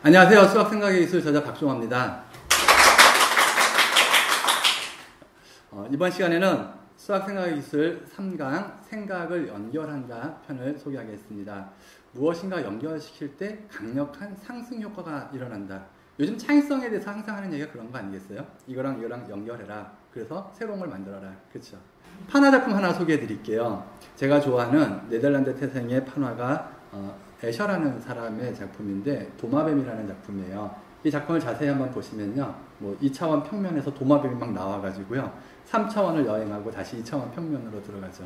안녕하세요. 수학생각의 기술 저자 박종호입니다. 이번 시간에는 수학생각의 기술 3강 생각을 연결한다 편을 소개하겠습니다. 무엇인가 연결시킬 때 강력한 상승 효과가 일어난다. 요즘 창의성에 대해서 항상 하는 얘기가 그런 거 아니겠어요? 이거랑 이거랑 연결해라. 그래서 새로운 걸 만들어라. 그렇죠? 판화 작품 하나 소개해 드릴게요. 제가 좋아하는 네덜란드 태생의 판화가 애셔라는 사람의 작품인데 도마뱀이라는 작품이에요. 이 작품을 자세히 한번 보시면요. 뭐 2차원 평면에서 도마뱀이 막 나와가지고요. 3차원을 여행하고 다시 2차원 평면으로 들어가죠.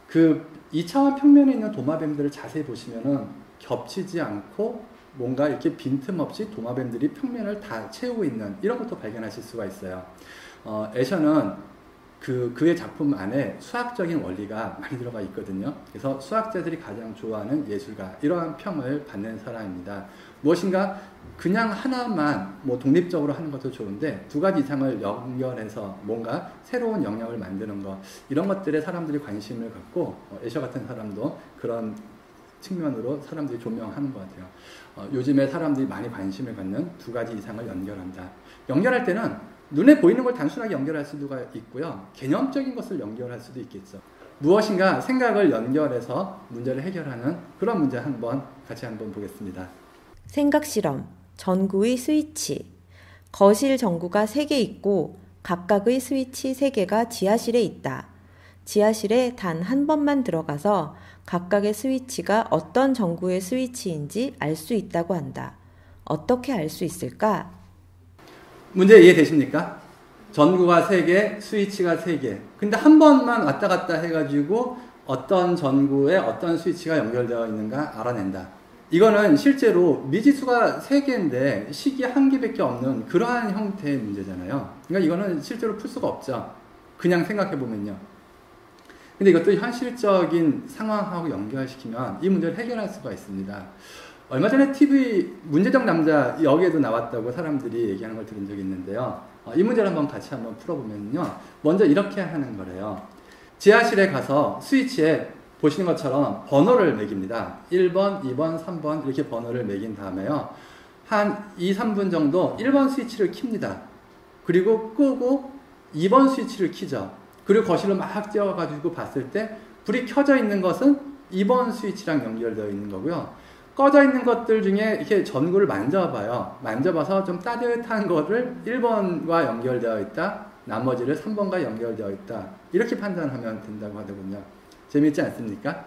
그 2차원 평면에 있는 도마뱀들을 자세히 보시면은 겹치지 않고 뭔가 이렇게 빈틈없이 도마뱀들이 평면을 다 채우고 있는 이런 것도 발견하실 수가 있어요. 애셔는 그의 작품 안에 수학적인 원리가 많이 들어가 있거든요. 그래서 수학자들이 가장 좋아하는 예술가, 이러한 평을 받는 사람입니다. 무엇인가 그냥 하나만 뭐 독립적으로 하는 것도 좋은데 두 가지 이상을 연결해서 뭔가 새로운 영역을 만드는 것, 이런 것들에 사람들이 관심을 갖고 애셔 같은 사람도 그런 측면으로 사람들이 조명하는 것 같아요. 요즘에 사람들이 많이 관심을 갖는 두 가지 이상을 연결한다. 연결할 때는 눈에 보이는 걸 단순하게 연결할 수가 있고요. 개념적인 것을 연결할 수도 있겠죠. 무엇인가 생각을 연결해서 문제를 해결하는 그런 문제 같이 한번 보겠습니다. 생각 실험, 전구의 스위치. 거실 전구가 3개 있고 각각의 스위치 3개가 지하실에 있다. 지하실에 단 한 번만 들어가서 각각의 스위치가 어떤 전구의 스위치인지 알 수 있다고 한다. 어떻게 알 수 있을까? 문제 이해되십니까? 전구가 3개, 스위치가 3개. 근데 한 번만 왔다 갔다 해가지고 어떤 전구에 어떤 스위치가 연결되어 있는가 알아낸다. 이거는 실제로 미지수가 3개인데 식이 1개밖에 없는 그러한 형태의 문제잖아요. 그러니까 이거는 실제로 풀 수가 없죠. 그냥 생각해보면요. 근데 이것도 현실적인 상황하고 연결시키면 이 문제를 해결할 수가 있습니다. 얼마 전에 TV 문제적 남자 여기에도 나왔다고 사람들이 얘기하는 걸 들은 적이 있는데요. 이 문제를 같이 보면요. 먼저 이렇게 하는 거래요. 지하실에 가서 스위치에 보시는 것처럼 번호를 매깁니다. 1번, 2번, 3번 이렇게 번호를 매긴 다음에요. 한 2, 3분 정도 1번 스위치를 켭니다. 그리고 끄고 2번 스위치를 켜죠. 그리고 거실로 막 뛰어가지고 봤을 때 불이 켜져 있는 것은 2번 스위치랑 연결되어 있는 거고요. 꺼져 있는 것들 중에 이렇게 전구를 만져봐요. 만져봐서 좀 따뜻한 거를 1번과 연결되어 있다. 나머지를 3번과 연결되어 있다. 이렇게 판단하면 된다고 하더군요. 재밌지 않습니까?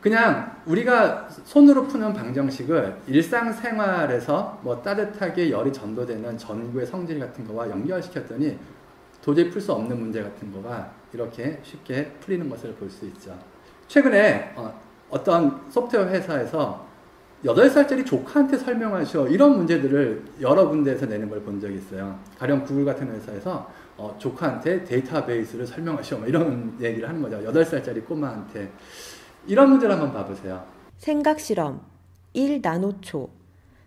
그냥 우리가 손으로 푸는 방정식을 일상생활에서 뭐 따뜻하게 열이 전도되는 전구의 성질 같은 거와 연결시켰더니 도저히 풀 수 없는 문제 같은 거가 이렇게 쉽게 풀리는 것을 볼 수 있죠. 최근에 어떤 소프트웨어 회사에서 8살짜리 조카한테 설명하셔, 이런 문제들을 여러 군데에서 내는 걸 본 적이 있어요. 가령 구글 같은 회사에서 조카한테 데이터베이스를 설명하셔, 이런 얘기를 하는 거죠. 8살짜리 꼬마한테. 이런 문제를 한번 봐보세요. 생각 실험 1나노초.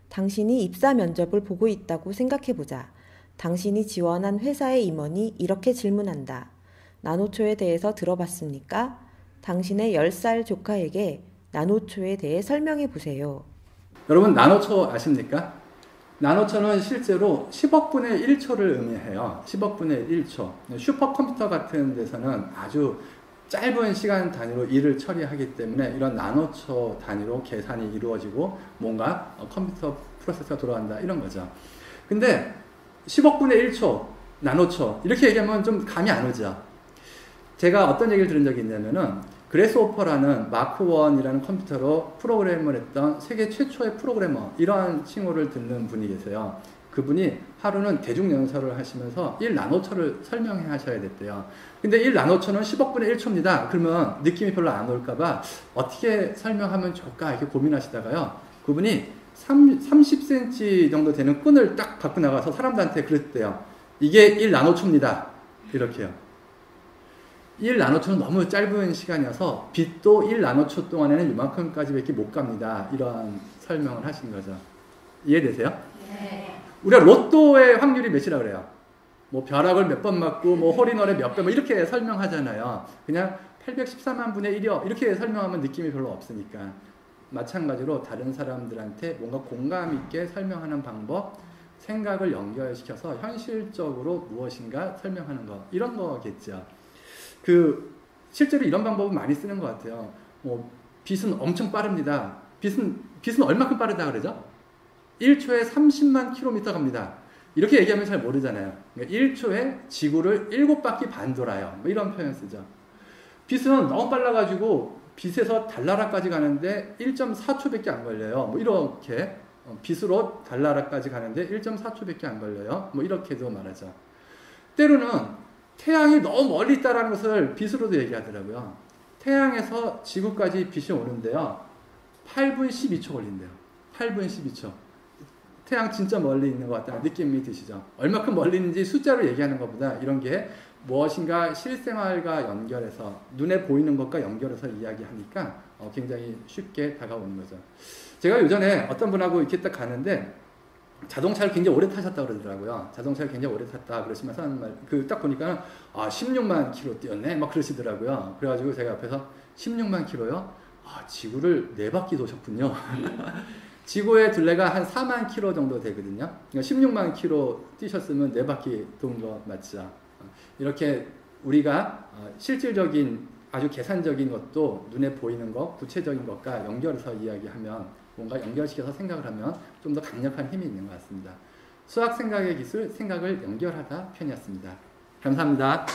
당신이 입사 면접을 보고 있다고 생각해보자. 당신이 지원한 회사의 임원이 이렇게 질문한다. 나노초에 대해서 들어봤습니까? 당신의 10살 조카에게 나노초에 대해 설명해 보세요. 여러분 나노초 아십니까? 나노초는 실제로 10억 분의 1초를 의미해요. 10억 분의 1초. 슈퍼컴퓨터 같은 데서는 아주 짧은 시간 단위로 일을 처리하기 때문에 이런 나노초 단위로 계산이 이루어지고 뭔가 컴퓨터 프로세스가 돌아간다, 이런 거죠. 근데 10억 분의 1초, 나노초 이렇게 얘기하면 좀 감이 안 오죠. 제가 어떤 얘기를 들은 적이 있냐면은 그래스호퍼라는 마크 1이라는 컴퓨터로 프로그램을 했던 세계 최초의 프로그래머, 이러한 칭호를 듣는 분이 계세요. 그분이 하루는 대중연설을 하시면서 1나노초를 설명해 하셔야 됐대요. 근데 1나노초는 10억 분의 1초입니다. 그러면 느낌이 별로 안 올까봐 어떻게 설명하면 좋을까 이렇게 고민하시다가요. 그분이 30cm 정도 되는 끈을 딱 갖고 나가서 사람들한테 그랬대요. 이게 1나노초입니다. 이렇게요. 1나노초는 너무 짧은 시간이어서 빛도 1나노초 동안에는 이만큼까지밖에 못 갑니다. 이런 설명을 하신 거죠. 이해되세요? 네. 우리가 로또의 확률이 몇이라고 그래요? 뭐 벼락을 몇 번 맞고 뭐 홀인원에 몇 번, 뭐 이렇게 설명하잖아요. 그냥 814만 분의 1이요. 이렇게 설명하면 느낌이 별로 없으니까. 마찬가지로 다른 사람들한테 뭔가 공감 있게 설명하는 방법, 생각을 연결시켜서 현실적으로 무엇인가 설명하는 것, 이런 거겠죠. 실제로 이런 방법은 많이 쓰는 것 같아요. 빛은 엄청 빠릅니다. 빛은 얼마큼 빠르다 그러죠? 1초에 30만 킬로미터 갑니다. 이렇게 얘기하면 잘 모르잖아요. 그러니까 1초에 지구를 7바퀴 반 돌아요. 뭐 이런 표현 쓰죠. 빛은 너무 빨라가지고 빛에서 달나라까지 가는데 1.4초밖에 안 걸려요. 뭐 이렇게 빛으로 달나라까지 가는데 1.4초밖에 안 걸려요. 뭐 이렇게도 말하죠. 때로는 태양이 너무 멀리 있다는 것을 빛으로도 얘기하더라고요. 태양에서 지구까지 빛이 오는데요. 8분 12초 걸린대요. 8분 12초. 태양 진짜 멀리 있는 것 같다는 느낌이 드시죠? 얼마큼 멀리 있는지 숫자로 얘기하는 것보다 이런 게 무엇인가 실생활과 연결해서 눈에 보이는 것과 연결해서 이야기하니까 굉장히 쉽게 다가오는 거죠. 제가 요전에 어떤 분하고 이렇게 딱 가는데 자동차를 굉장히 오래 타셨다고 그러더라고요. 자동차를 굉장히 오래 탔다 그러시면서 하는 말, 딱 보니까 16만 킬로 뛰었네 막 그러시더라고요. 그래가지고 제가 앞에서 16만 킬로요? 지구를 4바퀴 도셨군요. 지구의 둘레가 한 4만 킬로 정도 되거든요. 그러니까 16만 킬로 뛰셨으면 4바퀴 돈 거 맞죠. 이렇게 우리가 실질적인 아주 계산적인 것도 눈에 보이는 것, 구체적인 것과 연결해서 이야기하면 뭔가 연결시켜서 생각을 하면 좀 더 강력한 힘이 있는 것 같습니다. 수학 생각의 기술, 생각을 연결하다 편이었습니다. 감사합니다.